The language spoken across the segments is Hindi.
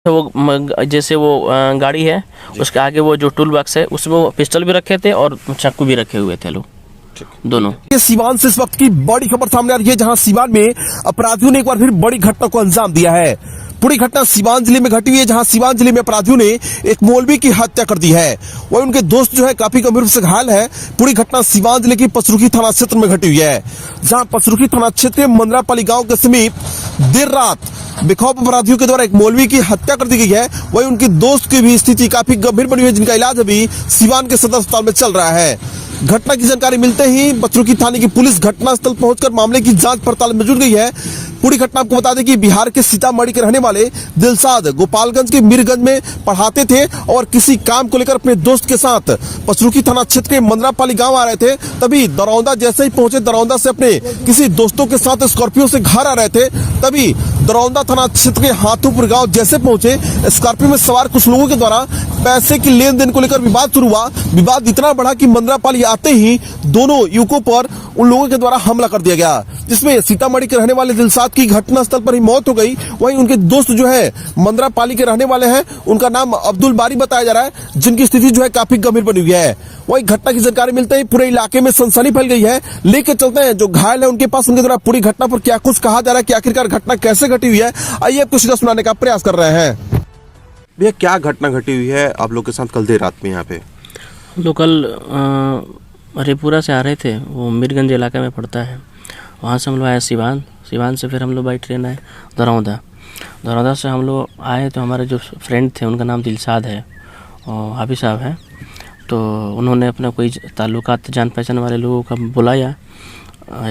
वो जैसे वो गाड़ी है उसके आगे वो जो टूल बॉक्स है उसमें वो पिस्टल भी रखे थे और चाकू भी रखे हुए थे लोग दोनों। ये सीवान से इस वक्त की बड़ी खबर सामने आ रही है, जहां सीवान में अपराधियों ने एक बार फिर बड़ी घटना को अंजाम दिया है। पूरी घटना सीवान जिले में घटी हुई है, जहां सीवान जिले में अपराधियों ने एक मौलवी की हत्या कर दी है। वही उनके दोस्त जो है काफी गंभीर रूप से घायल है। पूरी घटना सीवान जिले की पचरुखी थाना क्षेत्र में घटी हुई है, जहां पचरुखी थाना क्षेत्र के मंदरापाली गांव के समीप देर रात बेखौफ अपराधियों के द्वारा एक मौलवी की हत्या कर दी गई है। वही उनकी दोस्त की भी स्थिति काफी गंभीर बनी हुई है, जिनका इलाज अभी सीवान के सदर अस्पताल में चल रहा है। घटना की जानकारी मिलते ही पचरुखी थाने की पुलिस घटनास्थल पहुंचकर मामले की जांच पड़ताल में जुट गई है। पूरी घटना आपको बता दें कि बिहार के सीतामढ़ी के रहने वाले दिलशाद गोपालगंज के मीरगंज में पढ़ाते थे और किसी काम को लेकर अपने दोस्त के साथ पचरुखी थाना क्षेत्र के मंदरापाली गांव आ रहे थे। तभी दरौंदा जैसे ही पहुंचे, दरौंदा से अपने किसी दोस्तों के साथ स्कॉर्पियो से घर आ रहे थे, तभी दरौंदा थाना क्षेत्र के हाथोपुर गांव जैसे पहुंचे, स्कॉर्पियो में सवार कुछ लोगों के द्वारा पैसे की लेन देन को लेकर विवाद शुरू हुआ। विवाद इतना बढ़ा कि मंदरापाली आते ही दोनों युवकों पर उन लोगों के द्वारा हमला कर दिया गया, जिसमें सीतामढ़ी के रहने वाले दिलशाद की घटनास्थल पर ही मौत हो गई। वहीं उनके दोस्त जो है मंदरापाली के रहने वाले हैं, उनका नाम अब्दुल बारी बताया जा रहा है, जिनकी स्थिति जो है काफी गंभीर बनी हुई है। वही घटना की जानकारी मिलते ही पूरे इलाके में सनसनी फैल गई है। लेके चलते हैं जो घायल है उनके पास, उनके द्वारा पूरी घटना पर क्या कुछ कहा जा रहा है कि आखिरकार घटना कैसे घटी हुई है। आइए आपको सीधा सुनाने का प्रयास कर रहे हैं। भैया क्या घटना घटी हुई है आप लोग के साथ कल देर रात में यहाँ पे? लोकल हरिपुरा से आ रहे थे, वो मीरगंज इलाके में पड़ता है। वहाँ से हम लोग आए सिवान से फिर हम लोग बाई ट्रेन आए दरौंदा से हम लोग आए। तो हमारे जो फ्रेंड थे उनका नाम दिलशाद है और हाफिज साहब है, तो उन्होंने अपना कोई ताल्लुकात जान पहचान वाले लोगों का बुलाया।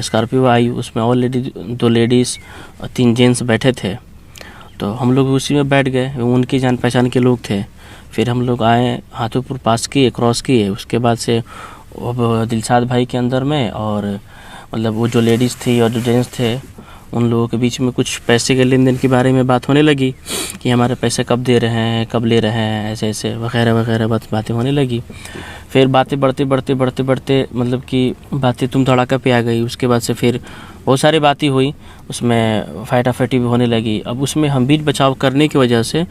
स्कॉर्पियो आई, उसमें ऑलरेडी 2 लेडीज़ और 3 जेंट्स बैठे थे, तो हम लोग उसी में बैठ गए। उनकी जान पहचान के लोग थे। फिर हम लोग आए, हाथोपुर पास किए, क्रॉस किए। उसके बाद से दिलशाद भाई के अंदर में और मतलब वो जो लेडीज़ थी और जो जेंट्स थे उन लोगों के बीच में कुछ पैसे के लेन देन के बारे में बात होने लगी कि हमारे पैसे कब दे रहे हैं, कब ले रहे हैं, ऐसे ऐसे वगैरह वगैरह बातें होने लगी। फिर बातें बढ़ते मतलब कि बातें तुम धड़ाका पे आ गई। उसके बाद से फिर बहुत सारी बातें हुई, उसमें फाइटाफाइटी भी होने लगी। अब उसमें हम बीच बचाव करने की वजह से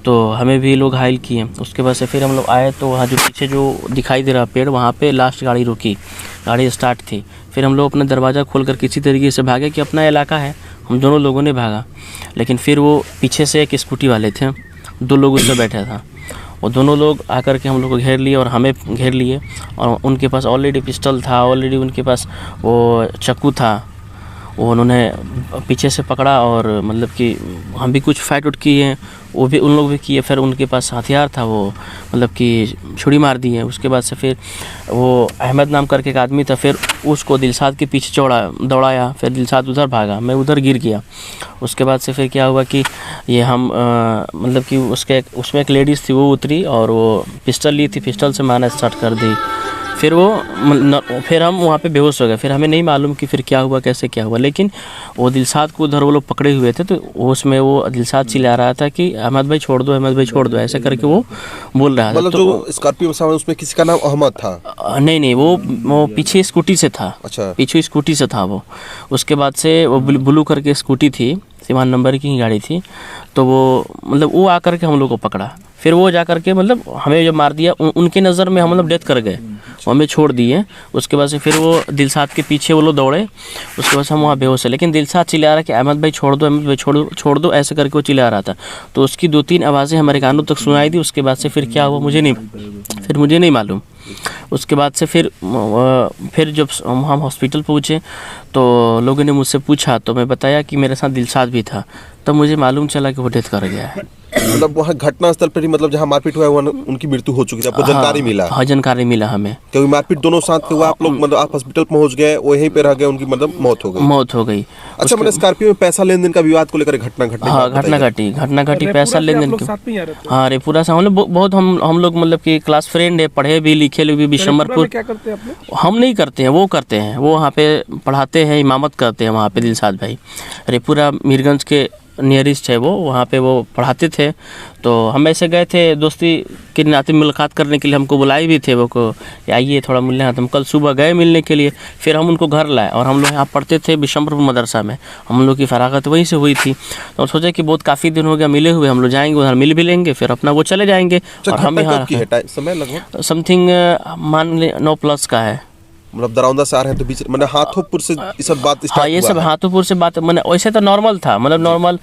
तो हमें भी लोग घायल किए। उसके बाद से फिर हम लोग आए तो वहाँ जो पीछे जो दिखाई दे रहा पेड़, वहाँ पे लास्ट गाड़ी रुकी, गाड़ी स्टार्ट थी। फिर हम लोग अपना दरवाज़ा खोलकर किसी तरीके से भागे कि अपना इलाका है, हम दोनों लोगों ने भागा। लेकिन फिर वो पीछे से एक स्कूटी वाले थे, 2 लोग उस पर बैठा था, वो दोनों लोग आकर के हम लोग को घेर लिए और हमें घेर लिए। और उनके पास ऑलरेडी पिस्टल था, ऑलरेडी उनके पास वो चाकू था, वो उन्होंने पीछे से पकड़ा और मतलब कि हम भी कुछ फाइट उठ किए, वो भी उन लोग भी किए। फिर उनके पास हथियार था, वो मतलब कि छुरी मार दी है। उसके बाद से फिर वो अहमद नाम करके एक आदमी था, फिर उसको दिलशाद के पीछे दौड़ाया। फिर दिलशाद उधर भागा, मैं उधर गिर गया। उसके बाद से फिर क्या हुआ कि ये हम मतलब कि उसमें एक लेडीज़ थी, वो उतरी और वो पिस्टल ली थी, पिस्टल से मारना स्टार्ट कर दी। फिर फिर हम वहाँ पे बेहोश हो गए। फिर हमें नहीं मालूम कि फिर क्या हुआ, कैसे क्या हुआ। लेकिन वो दिलशाद को उधर वो लोग पकड़े हुए थे, तो उसमें वो दिलशाद चिल्ला रहा था कि अहमद भाई छोड़ दो, अहमद भाई छोड़ दो, ऐसे करके वो बोल रहा था। मतलब जो स्कॉर्पियो में उसमें किसी का नाम अहमद था? नहीं, वो पीछे स्कूटी से था। अच्छा, पीछे स्कूटी से था वो। उसके बाद से वो ब्लू करके स्कूटी थी, सीवान नंबर की ही गाड़ी थी। तो वो मतलब वो आकर के हम लोग को पकड़ा। फिर वो जा कर के मतलब हमें जब मार दिया, उनके नज़र में हम मतलब डेथ कर गए, हमें छोड़ दिए। उसके बाद से फिर वो दिलशाद के पीछे वो लोग दौड़े। उसके बाद से हम वहाँ बेहोश है। लेकिन दिलशाद चिल्ला रहा कि अहमद भाई छोड़ दो, अहमद भाई छोड़ दो, ऐसे करके वो चिल्ला रहा था। तो उसकी 2-3 आवाज़ें हमारे कानों तक सुनाई दी। उसके बाद से फिर क्या हुआ मुझे नहीं मालूम। उसके बाद से फिर जब हम हॉस्पिटल पहुँचे तो लोगों ने मुझसे पूछा, तो मैं बताया कि मेरे साथ दिलशाद भी था। तब मुझे मालूम चला कि वो डेथ कर गया है। मतलब वहाँ घटना स्थल पर ही मतलब जहाँ मारपीट हुआ है उनकी मृत्यु हो चुकी थी, आपको जानकारी मिला? हाँ, जानकारी मिला हमें, क्योंकि मारपीट दोनों साथ हुआ। आप लोग मतलब आप हॉस्पिटल पहुँच गए, वहीं पे रह गए, उनकी मतलब मौत हो गई। अच्छा, मतलब स्कॉर्पियो में पैसा लेन देन का विवाद को लेकर घटना घटी, पैसा लेन देन की। हाँ, हरिपुरा से हम लोग बहुत हम लोग मतलब कि क्लास फ्रेंड है, पढ़े भी लिखे भी बिशम्बरपुर। हम नहीं करते हैं, वो करते हैं, वो वहाँ पे पढ़ाते हैं, इमामत करते हैं वहाँ पे दिलशाद भाई। हरिपुरा मीरगंज के नियरेस्ट है वो, वहाँ पे वो पढ़ाते थे। तो हम ऐसे गए थे दोस्ती के नाते मुलाकात करने के लिए, हमको बुलाए भी थे वो को आइए थोड़ा मिलने हैं। तो हम कल सुबह गए मिलने के लिए, फिर हम उनको घर लाए और हम लोग यहाँ पढ़ते थे बिशंबरपुर मदरसा में, हम लोग की फरागत वहीं से हुई थी। तो हम सोचे कि बहुत काफ़ी दिन हो गया मिले हुए, हम लोग जाएंगे उधर मिल भी लेंगे, फिर अपना वो चले जाएंगे। और हम यहाँ समय लगभग समथिंग मान ले 9+ का है, मतलब दरौंदा से आ रहे हैं तो बीच मैंने हाथोपुर से ये सब बात स्टार्ट हाँ ये सब हाथोपुर से बात मैंने वैसे तो नॉर्मल था, मतलब नॉर्मल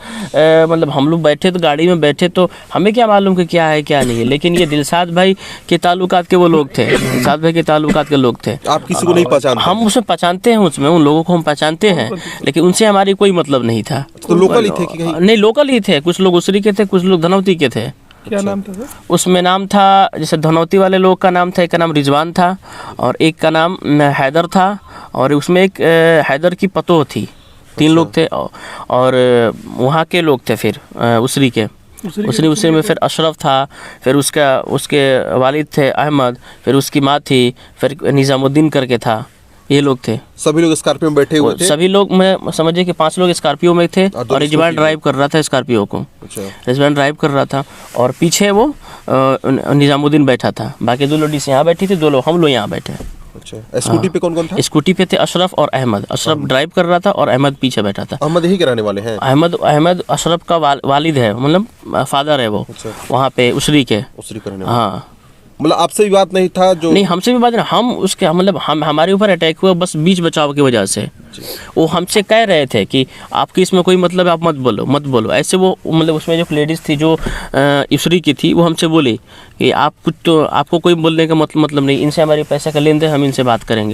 मतलब हम लोग बैठे तो गाड़ी में बैठे तो हमें क्या मालूम कि क्या है क्या नहीं है, लेकिन ये दिलशाद भाई के ताल्लुकात के वो लोग थे, दिलशाद भाई के ताल्लुकात के लोग थे। आप किसी को नहीं पहचानते? हम उसे पहचानते हैं, उसमें उन लोगों को हम पहचानते हैं, लेकिन उनसे हमारी कोई मतलब नहीं था। तो लोकल ही थे कि नहीं लोकल ही थे, कुछ लोग उसरी के थे, कुछ लोग धनौती के थे। क्या नाम था सर? उसमें नाम था, जैसे धनौती वाले लोग का नाम था, एक का नाम रिजवान था और एक का नाम हैदर था, और उसमें एक हैदर की पतोह थी। 3 लोग थे और वहाँ के लोग थे फिर उसरी के, उसरी में फिर अशरफ था, फिर उसके वालिद थे अहमद, फिर उसकी माँ थी, फिर निज़ामुद्दीन करके था। ये लोग थे। सभी लोग स्कॉर्पियो में बैठे हुए थे? सभी लोग, मैं समझिए कि 5 लोग स्कॉर्पियो में थे और रिजवान ड्राइव कर रहा था स्कॉर्पियो को। रिजवान ड्राइव कर रहा था और पीछे वो निज़ामुद्दीन बैठा था। बाकी 2 लेडीज यहाँ बैठी थी, 2 लोग हम लोग यहाँ बैठे। अच्छा, स्कूटी पे कौन कौन था? स्कूटी पे थे अशरफ और अहमद। अशरफ ड्राइव कर रहा था और अहमद पीछे बैठा था। अहमद यही के रहने वाले हैं? अहमद अशरफ का वालिद है, मतलब फादर है वो। वहाँ पे उसरी के रहने वाले। हाँ, मतलब आपसे भी बात नहीं था? जो नहीं, हमसे भी बात नहीं, हम उसके मतलब हमारे ऊपर अटैक हुआ बस बीच बचाव की वजह से। वो हमसे कह रहे थे कि आपकी इसमें कोई मतलब है, आप मत बोलो ऐसे। वो मतलब उसमें जो लेडीज़ थी जो इसरी की थी, वो हमसे बोली कि आप कुछ तो आपको कोई बोलने का मतलब नहीं, इनसे हमारे पैसे का लेन देन, हम इनसे बात करेंगे।